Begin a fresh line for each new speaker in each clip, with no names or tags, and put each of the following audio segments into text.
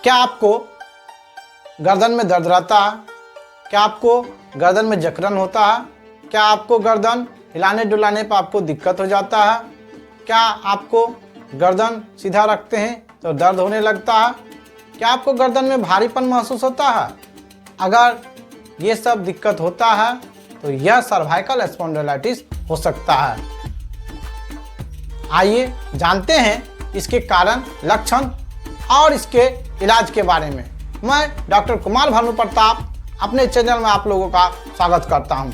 क्या आपको गर्दन में दर्द रहता है? क्या आपको गर्दन में जकड़न होता है? क्या आपको गर्दन हिलाने डुलाने पर आपको दिक्कत हो जाता है? क्या आपको गर्दन सीधा रखते हैं तो दर्द होने लगता है? क्या आपको गर्दन में भारीपन महसूस होता है? अगर ये सब दिक्कत होता है तो यह सर्वाइकल स्पॉन्डिलोलाइटिस हो सकता है। आइए जानते हैं इसके कारण, लक्षण और इसके इलाज के बारे में। मैं डॉक्टर कुमार भानु प्रताप अपने चैनल में आप लोगों का स्वागत करता हूं।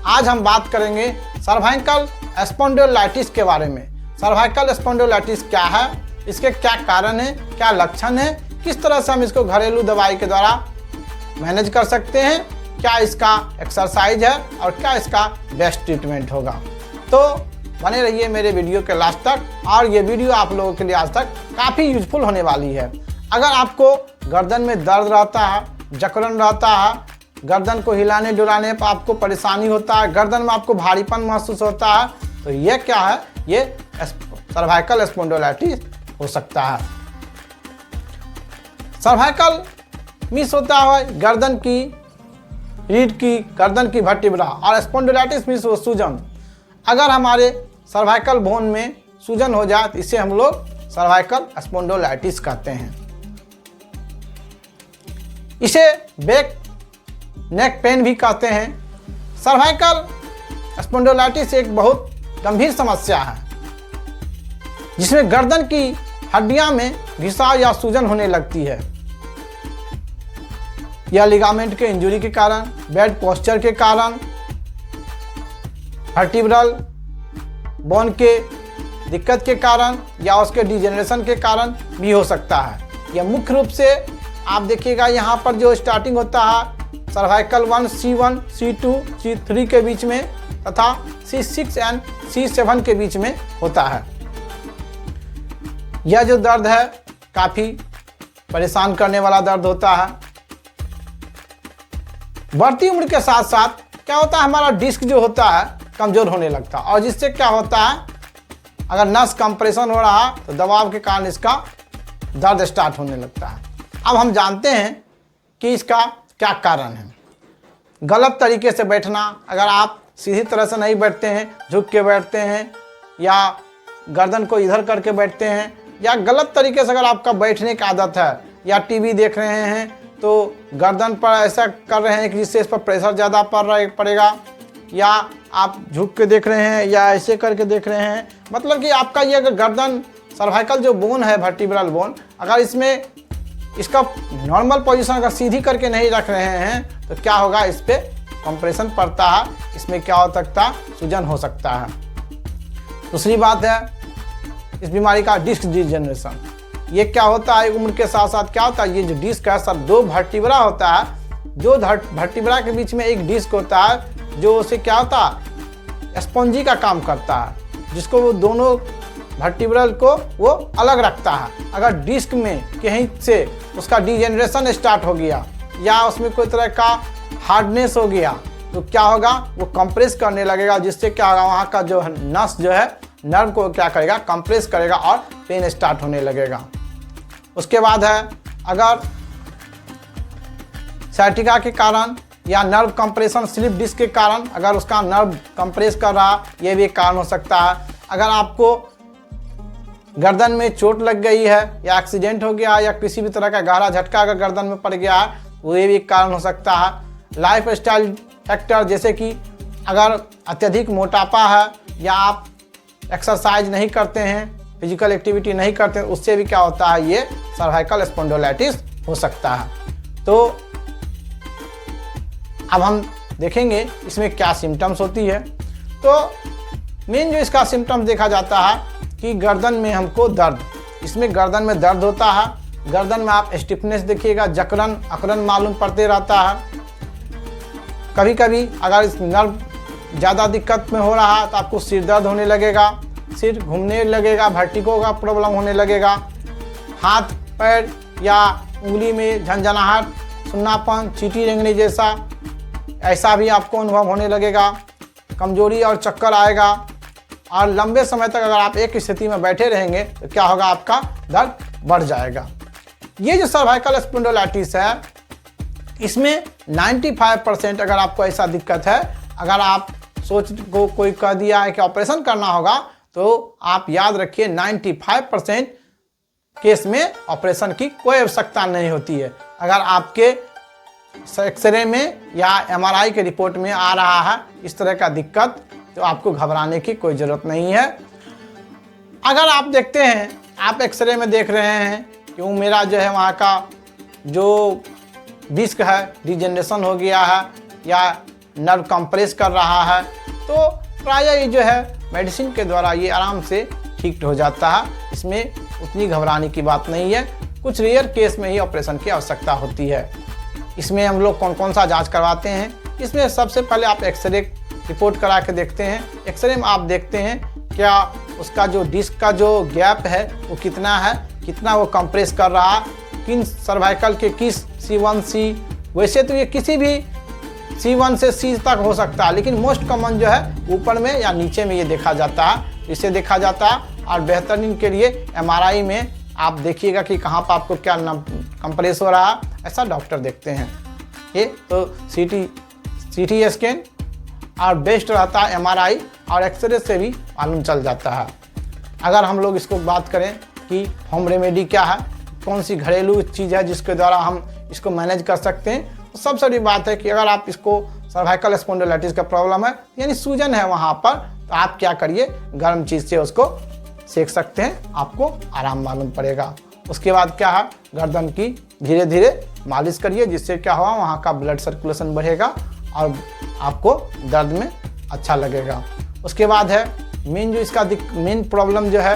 आज हम बात करेंगे सर्वाइकल स्पॉन्डिलोलाइटिस के बारे में। सर्वाइकल स्पॉन्डिलोलाइटिस क्या है, इसके क्या कारण है, क्या लक्षण है, किस तरह से हम इसको घरेलू दवाई के द्वारा मैनेज कर सकते हैं, क्या इसका एक्सरसाइज है और क्या इसका बेस्ट ट्रीटमेंट होगा। तो बने रहिए मेरे वीडियो के लास्ट तक, और ये वीडियो आप लोगों के लिए आज तक काफ़ी यूजफुल होने वाली है। अगर आपको गर्दन में दर्द रहता है, जकड़न रहता है, गर्दन को हिलाने डुलाने पर आपको परेशानी होता है, गर्दन में आपको भारीपन महसूस होता है, तो ये क्या है, ये सर्वाइकल स्पॉन्डिलोलाइटिस हो सकता है। सर्वाइकल मीन्स होता है गर्दन की रीढ़ की, गर्दन की वर्टिब्रा, और स्पॉन्डिलोलाइटिस मीन्स वो सूजन। अगर हमारे सर्वाइकल बोन में सूजन हो जाए तो इसे हम लोग सर्वाइकल स्पॉन्डिलोलाइटिस कहते हैं। इसे बैक नेक पेन भी कहते हैं। सर्वाइकल स्पॉन्डिलोलाइटिस एक बहुत गंभीर समस्या है जिसमें गर्दन की हड्डियां में घिसाव या सूजन होने लगती है। या लिगामेंट के इंजरी के कारण, बैड पोस्चर के कारण, वर्टिब्रल बोन के दिक्कत के कारण या उसके डिजेनरेशन के कारण भी हो सकता है। यह मुख्य रूप से आप देखिएगा यहाँ पर जो स्टार्टिंग होता है सर्वाइकल 1, C1, C2, C3 के बीच में तथा C6 एंड C7 के बीच में होता है। यह जो दर्द है काफ़ी परेशान करने वाला दर्द होता है। बढ़ती उम्र के साथ साथ क्या होता है, हमारा डिस्क जो होता है कमज़ोर होने लगता है, और जिससे क्या होता है, अगर नस कंप्रेशन हो रहा है तो दबाव के कारण इसका दर्द स्टार्ट होने लगता है। अब हम जानते हैं कि इसका क्या कारण है। गलत तरीके से बैठना, अगर आप सीधी तरह से नहीं बैठते हैं, झुक के बैठते हैं या गर्दन को इधर करके बैठते हैं, या गलत तरीके से अगर आपका बैठने की आदत है, या टीवी देख रहे हैं तो गर्दन पर ऐसा कर रहे हैं कि जिससे इस पर प्रेशर ज़्यादा पड़ेगा, या आप झुक के देख रहे हैं या ऐसे करके देख रहे हैं, मतलब कि आपका ये गर्दन सर्वाइकल जो बोन है, वर्टिब्रल बोन, अगर इसमें इसका नॉर्मल पोजीशन अगर सीधी करके नहीं रख रहे हैं तो क्या होगा, इस पर कंप्रेशन पड़ता है, इसमें क्या हो सकता है, सूजन हो सकता है। दूसरी बात है इस बीमारी का डिस्क डिजेनरेशन। ये क्या होता है, उम्र के साथ साथ क्या होता है, ये जो डिस्क है सर, दो वर्टिब्रा होता है, जो वर्टिब्रा के बीच में एक डिस्क होता है जो उसे क्या होता है, स्पंजी का काम करता है, जिसको वो दोनों वर्टिब्रल को वो अलग रखता है। अगर डिस्क में कहीं से उसका डिजेनरेशन स्टार्ट हो गया या उसमें कोई तरह का हार्डनेस हो गया तो क्या होगा, वो कंप्रेस करने लगेगा, जिससे क्या होगा, वहाँ का जो नस जो है नर्व को क्या करेगा, कंप्रेस करेगा और पेन स्टार्ट होने लगेगा। उसके बाद है अगर साइटिका के कारण या नर्व कंप्रेशन स्लिप डिस्क के कारण अगर उसका नर्व कंप्रेस कर रहा, ये भी एक कारण हो सकता है। अगर आपको गर्दन में चोट लग गई है या एक्सीडेंट हो गया या किसी भी तरह का गहरा झटका अगर गर्दन में पड़ गया है, वो ये भी एक कारण हो सकता है। लाइफ स्टाइल फैक्टर, जैसे कि अगर अत्यधिक मोटापा है या आप एक्सरसाइज नहीं करते हैं, फिजिकल एक्टिविटी नहीं करते हैं, उससे भी क्या होता है, ये सर्वाइकल स्पॉन्डिलोलाइटिस हो सकता है। तो अब हम देखेंगे इसमें क्या सिम्टम्स होती है। तो मेन जो इसका सिम्टम्स देखा जाता है कि गर्दन में हमको दर्द, इसमें गर्दन में दर्द होता है, गर्दन में आप स्टिफनेस देखिएगा, जकड़न अकड़न मालूम पड़ते रहता है। कभी कभी अगर इस नर्व ज़्यादा दिक्कत में हो रहा है तो आपको सिर दर्द होने लगेगा, सिर घूमने लगेगा, वर्टिगो का प्रॉब्लम होने लगेगा, हाथ पैर या उंगली में झंझनाहट, सुन्नापन, चींटी रेंगने जैसा ऐसा भी आपको अनुभव होने लगेगा, कमजोरी और चक्कर आएगा, और लंबे समय तक अगर आप एक स्थिति में बैठे रहेंगे तो क्या होगा, आपका दर्द बढ़ जाएगा। ये जो सर्वाइकल स्पॉन्डिलोलाइटिस है, इसमें 95% अगर आपको ऐसा दिक्कत है, अगर आप सोच को कोई कह दिया है कि ऑपरेशन करना होगा, तो आप याद रखिए 95% केस में ऑपरेशन की कोई आवश्यकता नहीं होती है। अगर आपके एक्सरे में या एमआरआई के रिपोर्ट में आ रहा है इस तरह का दिक्कत, तो आपको घबराने की कोई ज़रूरत नहीं है। अगर आप देखते हैं, आप एक्सरे में देख रहे हैं कि वो मेरा जो है वहाँ का जो डिस्क है डिजेनरेशन हो गया है या नर्व कंप्रेस कर रहा है, तो प्रायः ये जो है मेडिसिन के द्वारा ये आराम से ठीक हो जाता है। इसमें उतनी घबराने की बात नहीं है। कुछ रेयर केस में ही ऑपरेशन की आवश्यकता होती है। इसमें हम लोग कौन कौन सा जांच करवाते हैं, इसमें सबसे पहले आप एक्सरे रिपोर्ट करा के देखते हैं। एक्सरे में आप देखते हैं क्या उसका जो डिस्क का जो गैप है वो कितना है, कितना वो कंप्रेस कर रहा है, किन सर्वाइकल के किस C1 C, वैसे तो ये किसी भी C1 से C तक हो सकता है, लेकिन मोस्ट कॉमन जो है ऊपर में या नीचे में ये देखा जाता है, इसे देखा जाता है। और बेहतरीन के लिए एमआरआई में आप देखिएगा कि कहाँ पर आपको क्या कंप्रेस हो रहा है, ऐसा डॉक्टर देखते हैं। ये तो सीटी स्कैन और बेस्ट रहता है एमआरआई और एक्सरे से भी मालूम चल जाता है। अगर हम लोग इसको बात करें कि होम रेमेडी क्या है, कौन सी घरेलू चीज़ है जिसके द्वारा हम इसको मैनेज कर सकते हैं, तो सबसे बड़ी बात है कि अगर आप इसको सर्वाइकल स्पॉन्डिलोलाइटिस का प्रॉब्लम है यानी सूजन है वहाँ पर, तो आप क्या करिए, गर्म चीज़ से उसको सेक सकते हैं, आपको आराम मालूम पड़ेगा। उसके बाद क्या है, गर्दन की धीरे धीरे मालिश करिए, जिससे क्या होगा वहाँ का ब्लड सर्कुलेशन बढ़ेगा और आपको दर्द में अच्छा लगेगा। उसके बाद है मेन जो इसका मेन प्रॉब्लम जो है,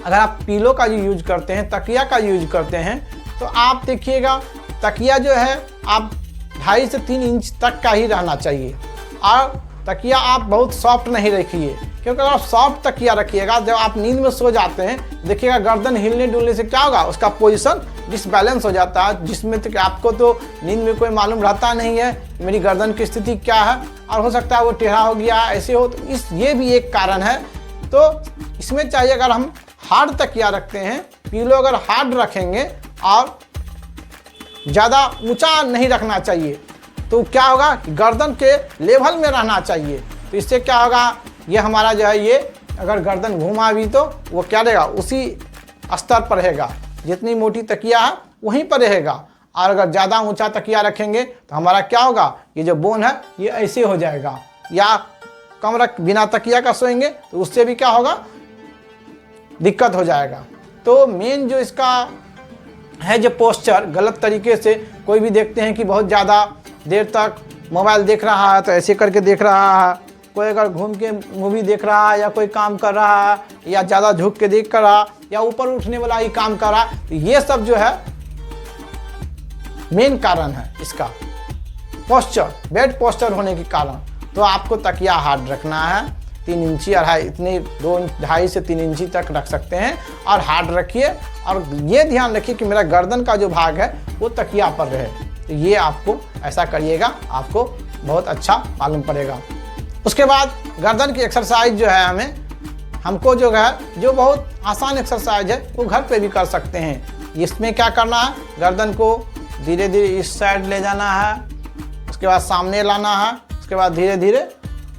अगर आप पीलो का जो यूज करते हैं, तकिया का यूज करते हैं, तो आप देखिएगा तकिया जो है आप 2.5 से 3 इंच तक का ही रहना चाहिए। और तकिया आप बहुत सॉफ्ट नहीं रखिए, क्योंकि अगर आप सॉफ्ट तकिया रखिएगा, जब आप नींद में सो जाते हैं, देखिएगा गर्दन हिलने डुलने से क्या होगा, उसका पोजीशन डिसबैलेंस हो जाता है, जिसमें तो आपको तो नींद में कोई मालूम रहता नहीं है मेरी गर्दन की स्थिति क्या है, और हो सकता है वो टेढ़ा हो गया ऐसे हो, तो ये भी एक कारण है। तो इसमें चाहिए अगर हम हार्ड तकिया रखते हैं, पीलो अगर हार्ड रखेंगे और ज़्यादा ऊंचा नहीं रखना चाहिए, तो क्या होगा, गर्दन के लेवल में रहना चाहिए। तो इससे क्या होगा, ये हमारा जो है ये अगर गर्दन घुमा भी तो वो क्या रहेगा, उसी स्तर पर रहेगा, जितनी मोटी तकिया है वहीं पर रहेगा। और अगर ज़्यादा ऊंचा तकिया रखेंगे तो हमारा क्या होगा, ये जो बोन है ये ऐसे हो जाएगा, या कम रख बिना तकिया का सोएंगे तो उससे भी क्या होगा, दिक्कत हो जाएगा। तो मेन जो इसका है जो पोस्चर, गलत तरीके से कोई भी देखते हैं कि बहुत ज़्यादा देर तक मोबाइल देख रहा है तो ऐसे करके देख रहा है, कोई अगर घूम के मूवी देख रहा है या कोई काम कर रहा है या ज़्यादा झुक के देख कर रहा या ऊपर उठने वाला ही काम कर रहा, तो ये सब जो है मेन कारण है इसका पोस्चर, बेड पोस्चर होने के कारण। तो आपको तकिया हार्ड रखना है, 3 इंची 2.5 इतने 2.5 से 3 इंची तक रख सकते हैं, और हार्ड रखिए। और ये ध्यान रखिए कि मेरा गर्दन का जो भाग है वो तकिया पर रहे। तो ये आपको ऐसा करिएगा, आपको बहुत अच्छा मालूम पड़ेगा। उसके बाद गर्दन की एक्सरसाइज जो है हमको जो है, जो बहुत आसान एक्सरसाइज है वो घर पे भी कर सकते हैं। इसमें क्या करना है, गर्दन को धीरे धीरे इस साइड ले जाना है, उसके बाद सामने लाना है, उसके बाद धीरे धीरे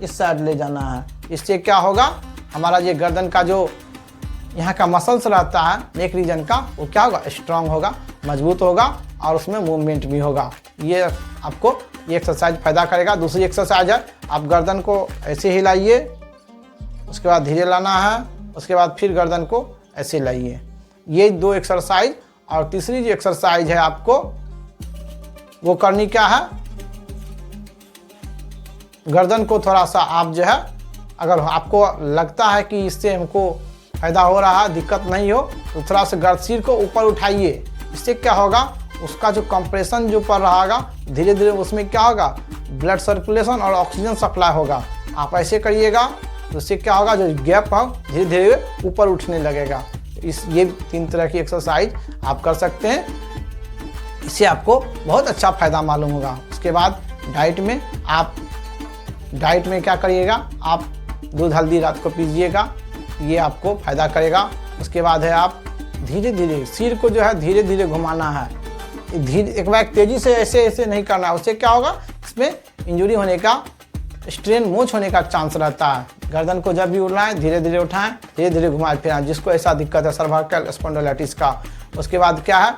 इस साइड ले जाना है। इससे क्या होगा, हमारा ये गर्दन का जो यहाँ का मसल्स रहता है नेक रीजन का, वो क्या होगा, स्ट्रांग होगा, मजबूत होगा और उसमें मूवमेंट भी होगा। ये आपको ये एक्सरसाइज फायदा करेगा। दूसरी एक्सरसाइज है, आप गर्दन को ऐसे हिलाइए, उसके बाद धीरे लाना है, उसके बाद फिर गर्दन को ऐसे लाइए। ये 2 एक्सरसाइज। और तीसरी जो एक्सरसाइज है आपको वो करनी क्या है, गर्दन को थोड़ा सा आप जो है, अगर आपको लगता है कि इससे हमको फायदा हो रहा है, दिक्कत नहीं हो, तो थोड़ा सा गर्द सिर को ऊपर उठाइए। इससे क्या होगा, उसका जो कंप्रेशन जो पड़ रहा धीरे धीरे उसमें क्या होगा, ब्लड सर्कुलेशन और ऑक्सीजन सप्लाई होगा। आप ऐसे करिएगा तो उससे क्या होगा, जो गैप है धीरे धीरे ऊपर उठने लगेगा। ये 3 तरह की एक्सरसाइज आप कर सकते हैं, इससे आपको बहुत अच्छा फायदा मालूम होगा। उसके बाद डाइट में क्या करिएगा, आप दूध हल्दी रात को पीजिएगा, ये आपको फायदा करेगा। उसके बाद है आप धीरे धीरे सिर को जो है धीरे धीरे घुमाना है। धीरे एक बार तेजी से ऐसे ऐसे नहीं करना है, उससे क्या होगा, इसमें इंजरी होने का, स्ट्रेन मोच होने का चांस रहता है। गर्दन को जब भी उठाएं धीरे धीरे उठाएं, धीरे धीरे घुमाएं फिराएं, जिसको ऐसा दिक्कत है सर्वाइकल स्पॉन्डिलाइटिस का। उसके बाद क्या है,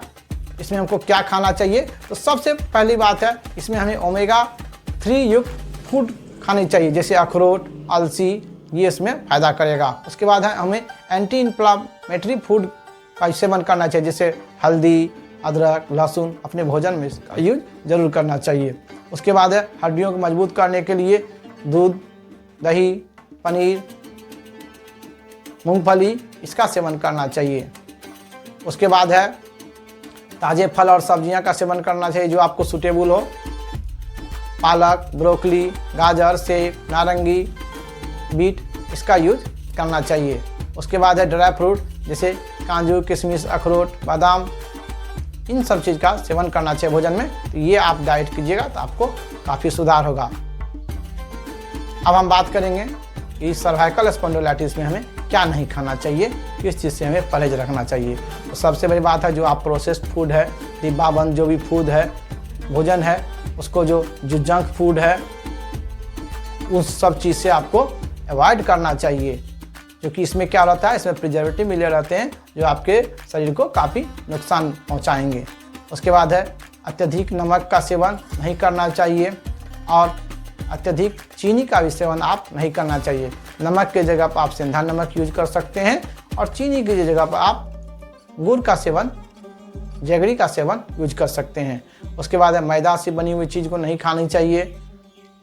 इसमें हमको क्या खाना चाहिए, तो सबसे पहली बात है इसमें हमें ओमेगा 3 युक्त फूड खानी चाहिए, जैसे अखरोट, अलसी, ये इसमें फायदा करेगा। उसके बाद है हमें एंटी इन्फ्लामेटरी फूड का सेवन करना चाहिए, जैसे हल्दी, अदरक, लहसुन अपने भोजन में इसका यूज जरूर करना चाहिए। उसके बाद है हड्डियों को मजबूत करने के लिए दूध, दही, पनीर, मूंगफली इसका सेवन करना चाहिए। उसके बाद है ताज़े फल और सब्जियां का सेवन करना चाहिए जो आपको सूटेबल हो, पालक, ब्रोकली, गाजर, सेब, नारंगी, बीट इसका यूज करना चाहिए। उसके बाद है ड्राई फ्रूट जैसे काजू, किशमिश, अखरोट, बादाम, इन सब चीज़ का सेवन करना चाहिए भोजन में। तो ये आप डाइट कीजिएगा तो आपको काफ़ी सुधार होगा। अब हम बात करेंगे कि सर्वाइकल स्पॉन्डिलाइटिस में हमें क्या नहीं खाना चाहिए, किस चीज़ से हमें परहेज रखना चाहिए। तो सबसे बड़ी बात है जो आप प्रोसेस्ड फूड है, डिब्बाबंद जो भी फूड है, भोजन है, उसको जो जंक फूड है उस सब चीज़ से आपको अवॉइड करना चाहिए, क्योंकि इसमें क्या रहता है, इसमें प्रिजर्वेटिव मिले रहते हैं जो आपके शरीर को काफ़ी नुकसान पहुंचाएंगे। उसके बाद है अत्यधिक नमक का सेवन नहीं करना चाहिए और अत्यधिक चीनी का भी सेवन आप नहीं करना चाहिए। नमक के जगह पर आप सेंधा नमक यूज कर सकते हैं और चीनी की जगह पर आप गुड़ का सेवन, जैगरी का सेवन यूज कर सकते हैं। उसके बाद है मैदा से बनी हुई चीज़ को नहीं खानी चाहिए।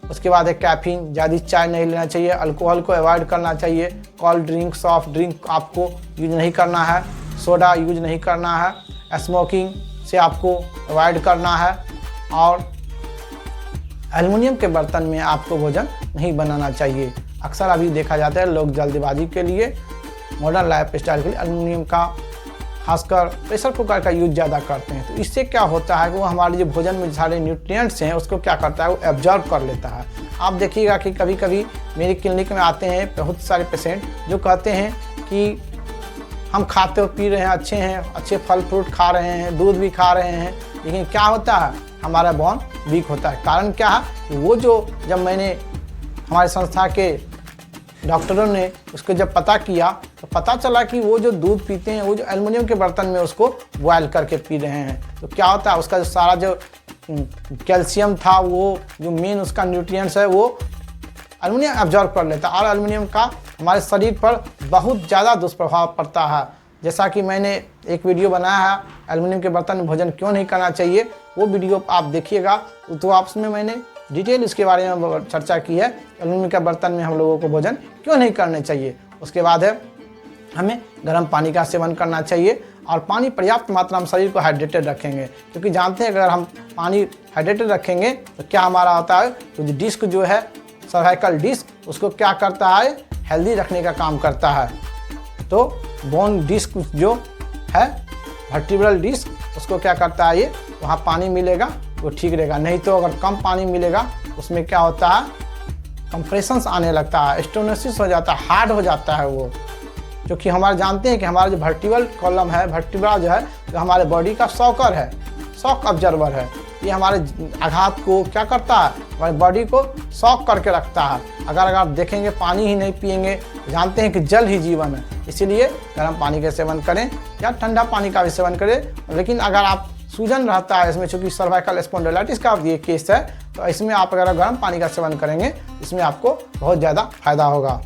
उसके बाद है कैफीन, ज़्यादा चाय नहीं लेना चाहिए, अल्कोहल को अवॉइड करना चाहिए, कोल्ड ड्रिंक, सॉफ्ट ड्रिंक आपको यूज नहीं करना है, सोडा यूज नहीं करना है, स्मोकिंग से आपको अवॉइड करना है और एल्युमिनियम के बर्तन में आपको भोजन नहीं बनाना चाहिए। अक्सर अभी देखा जाता है लोग जल्दबाजी के लिए, मॉडर्न लाइफ स्टाइल के लिए एल्युमिनियम का, खासकर प्रेशर कुकर का यूज ज़्यादा करते हैं। तो इससे क्या होता है कि वो हमारे जो भोजन में सारे न्यूट्रिएंट्स हैं उसको क्या करता है, वो एब्जॉर्ब कर लेता है। आप देखिएगा कि कभी कभी मेरी क्लिनिक में आते हैं बहुत सारे पेशेंट जो कहते हैं कि हम खाते हो पी रहे हैं, अच्छे हैं, अच्छे फल फ्रूट खा रहे हैं, दूध भी खा रहे हैं, लेकिन क्या होता है, हमारा बोन वीक होता है। कारण क्या है, वो जो जब मैंने हमारे संस्था के डॉक्टरों ने उसको जब पता किया तो पता चला कि वो जो दूध पीते हैं वो जो एल्युमिनियम के बर्तन में उसको बॉयल करके पी रहे हैं। तो क्या होता है, उसका जो सारा जो कैल्शियम था, वो जो मेन उसका न्यूट्रिएंट्स है, वो एल्युमिनियम एब्जॉर्ब कर लेता है और एल्युमिनियम का हमारे शरीर पर बहुत ज़्यादा दुष्प्रभाव पड़ता है। जैसा कि मैंने एक वीडियो बनाया है एल्युमिनियम के बर्तन में भोजन क्यों नहीं करना चाहिए, वो वीडियो आप देखिएगा तो आपस में मैंने डिटेल इसके बारे में चर्चा की है, एल्युमिनियम के बर्तन में हम लोगों को भोजन क्यों नहीं करने चाहिए। उसके बाद है हमें गर्म पानी का सेवन करना चाहिए और पानी पर्याप्त मात्रा में शरीर को हाइड्रेटेड रखेंगे, क्योंकि जानते हैं अगर हम पानी हाइड्रेटेड रखेंगे तो क्या हमारा होता है, तो डिस्क जो है सर्वाइकल डिस्क उसको क्या करता है, हेल्दी रखने का काम करता है। तो बोन डिस्क जो है वर्टिब्रल डिस्क उसको क्या करता है, ये वहाँ पानी मिलेगा वो ठीक रहेगा। नहीं तो अगर कम पानी मिलेगा उसमें क्या होता है, कंप्रेशंस आने लगता है, स्टोनोसिस हो जाता है, हार्ड हो जाता है वो। क्योंकि हमारे जानते हैं कि हमारा जो वर्टिब्रल कॉलम है, वर्टिब्रा जो है जो हमारे बॉडी का शॉकर है, शॉक ऑब्जर्वर है, ये हमारे आघात को क्या करता है, हमारे बॉडी को शॉक करके रखता है। अगर आप देखेंगे पानी ही नहीं पिएंगे, जानते हैं कि जल ही जीवन है, इसीलिए गर्म पानी का सेवन करें या ठंडा पानी का भी सेवन करें। लेकिन अगर आप सूजन रहता है इसमें, चूँकि सर्वाइकल स्पॉन्डिलाइटिस का ये केस है, तो इसमें आप अगर गर्म पानी का सेवन करेंगे इसमें आपको बहुत ज़्यादा फायदा होगा।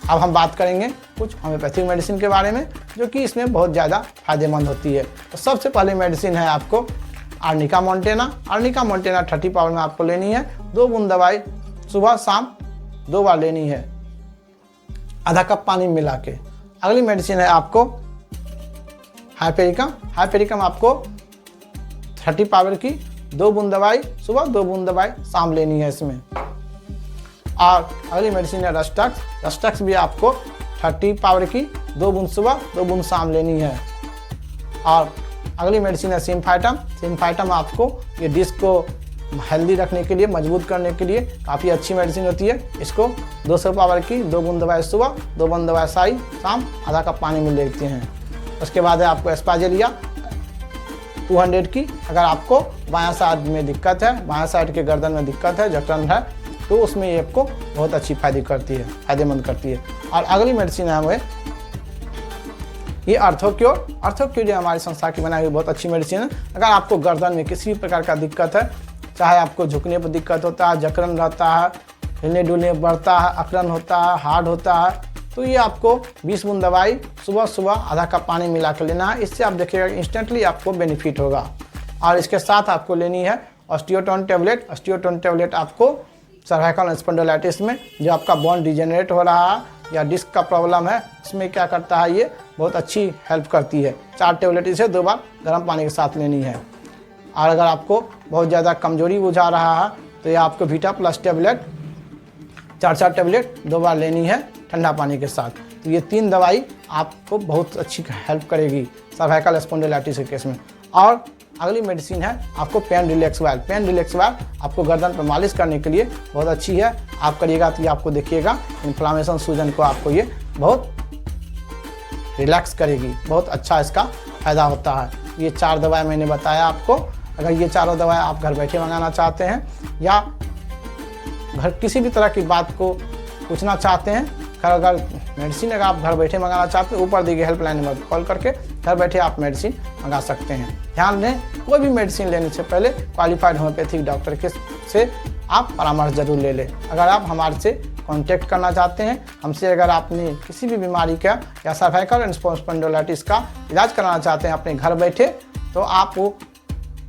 अब हम बात करेंगे कुछ होम्योपैथिक मेडिसिन के बारे में जो कि इसमें बहुत ज़्यादा फायदेमंद होती है। तो सबसे पहले मेडिसिन है आपको arnica montana. Arnica montana 30 powder में आपको लेनी है, 2 बूंद दवाई सुबह शाम 2 बार लेनी है, आधा कप पानी मिला के। अगली मेडिसिन है आपको हाइपेरिकम। हाइपेरिकम आपको 30 पाउडर की 2 बूंद दवाई सुबह, 2 बूंद दवाई शाम लेनी है इसमें। और अगली मेडिसिन है रस्टक्स। रस्टक्स भी आपको 30 पाउडर की 2 बूंद सुबह, 2 बूंद शाम लेनी है। और अगली मेडिसिन है सिम्फाइटम। सिम्फाइटम आपको ये डिस्क को हेल्दी रखने के लिए, मजबूत करने के लिए काफ़ी अच्छी मेडिसिन होती है। इसको 200 पाउडर की 2 बूंद दवाई सुबह, 2 बूंद दवाई शाम, आधा कप पानी में लेते हैं। उसके बाद है आपको एस्पाजेलिया 200 की। अगर आपको बायां साइड में दिक्कत है, बायां साइड के गर्दन में दिक्कत है, जकड़न है, तो उसमें ये आपको बहुत अच्छी फायदेमंद करती है। और अगली मेडिसिन है हमें ये अर्थोक्योर। अर्थोक्योर हमारी संस्था की बनाई हुई बहुत अच्छी मेडिसिन है। अगर आपको गर्दन में किसी भी प्रकार का दिक्कत है, चाहे आपको झुकने पर दिक्कत होता है, जकड़न रहता है, हिलने डुलने बढ़ता है, अकड़न होता है, हार्ड होता है, तो ये आपको 20 बूंद दवाई सुबह सुबह आधा कप पानी मिला कर लेना है। इससे आप देखिएगा इंस्टेंटली आपको बेनिफिट होगा। और इसके साथ आपको लेनी है ऑस्टियोटोन टैबलेट। ऑस्टियोटोन टैबलेट आपको सर्वाइकल स्पॉन्डिलाइटिस में जो आपका बोन डिजेनरेट हो रहा है या डिस्क का प्रॉब्लम है, उसमें क्या करता है, ये बहुत अच्छी हेल्प करती है। 4 टैबलेट इसे 2 बार गर्म पानी के साथ लेनी है। और अगर आपको बहुत ज़्यादा कमजोरी बुझा रहा है तो ये आपको वीटा प्लस टैबलेट 4 टैबलेट 2 बार लेनी है ठंडा पानी के साथ। तो ये 3 दवाई आपको बहुत अच्छी हेल्प करेगी सर्वाइकल स्पॉन्डिलाइटिस के केस में। और अगली मेडिसिन है आपको pain relax vial. Pain relax vial आपको गर्दन पर मालिश करने के लिए बहुत अच्छी है। आप करिएगा तो ये आपको देखिएगा इन्फ्लामेशन सूजन को आपको ये बहुत रिलैक्स करेगी, बहुत अच्छा इसका फ़ायदा होता है। ये 4 दवाई मैंने बताया आपको। अगर ये चारों दवाएं आप घर बैठे मंगाना चाहते हैं या घर किसी भी तरह की बात को पूछना चाहते हैं, अगर मेडिसिन अगर आप घर बैठे मंगाना चाहते हैं, ऊपर दी गई हेल्पलाइन नंबर पर कॉल करके घर बैठे आप मेडिसिन मंगा सकते हैं। ध्यान दें, कोई भी मेडिसिन लेने से पहले क्वालिफाइड होम्योपैथिक डॉक्टर के से आप परामर्श जरूर ले लें। अगर आप हमारे से कांटेक्ट करना चाहते हैं, हमसे अगर आपने किसी भी बीमारी का या सर्वाइकल स्पॉन्डिलाइटिस का इलाज कराना चाहते हैं अपने घर बैठे, तो आप वो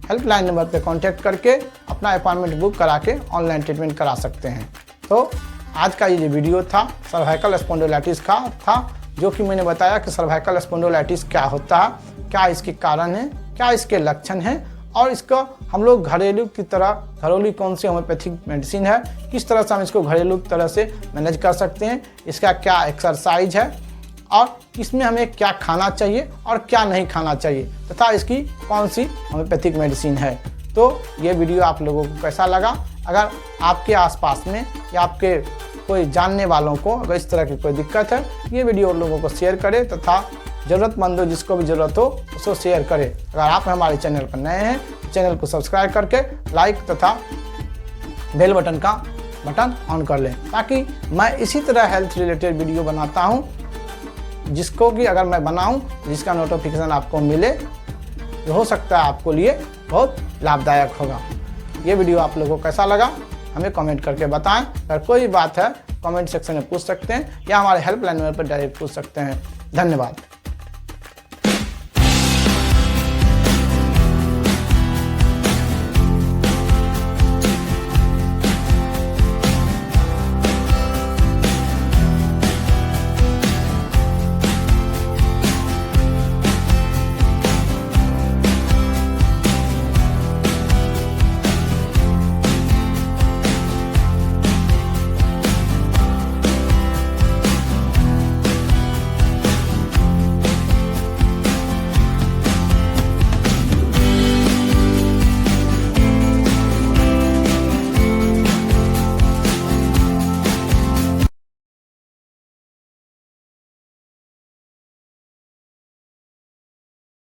हेल्पलाइन नंबर पे कांटेक्ट करके अपना अपॉइंटमेंट बुक करा के ऑनलाइन ट्रीटमेंट करा सकते हैं। तो आज का ये जो वीडियो था सर्वाइकल स्पॉन्डिलाइटिस का था, जो कि मैंने बताया कि सर्वाइकल स्पॉन्डिलाइटिस क्या होता है, क्या इसके कारण है, क्या इसके लक्षण हैं, और इसका हम लोग घरेलू कौन सी होम्योपैथिक मेडिसिन है, किस तरह से हम इसको घरेलू तरह से मैनेज कर सकते हैं, इसका क्या एक्सरसाइज है, और इसमें हमें क्या खाना चाहिए और क्या नहीं खाना चाहिए, तथा इसकी कौन सी होम्योपैथिक मेडिसिन है। तो ये वीडियो आप लोगों को कैसा लगा? अगर आपके आसपास में या आपके कोई जानने वालों को अगर इस तरह की कोई दिक्कत है, ये वीडियो लोगों को शेयर करें तथा ज़रूरतमंद हो जिसको भी ज़रूरत हो उसको शेयर करें। अगर आप हमारे चैनल पर नए हैं, चैनल को सब्सक्राइब करके लाइक तथा बेल बटन का बटन ऑन कर लें, ताकि मैं इसी तरह हेल्थ रिलेटेड वीडियो बनाता हूँ, जिसको कि अगर मैं बनाऊं जिसका नोटिफिकेशन आपको मिले, तो हो सकता है आपको लिए बहुत लाभदायक होगा। ये वीडियो आप लोगों को कैसा लगा हमें कमेंट करके बताएं। अगर कोई बात है कमेंट सेक्शन में पूछ सकते हैं या हमारे हेल्पलाइन नंबर पर डायरेक्ट पूछ सकते हैं। धन्यवाद।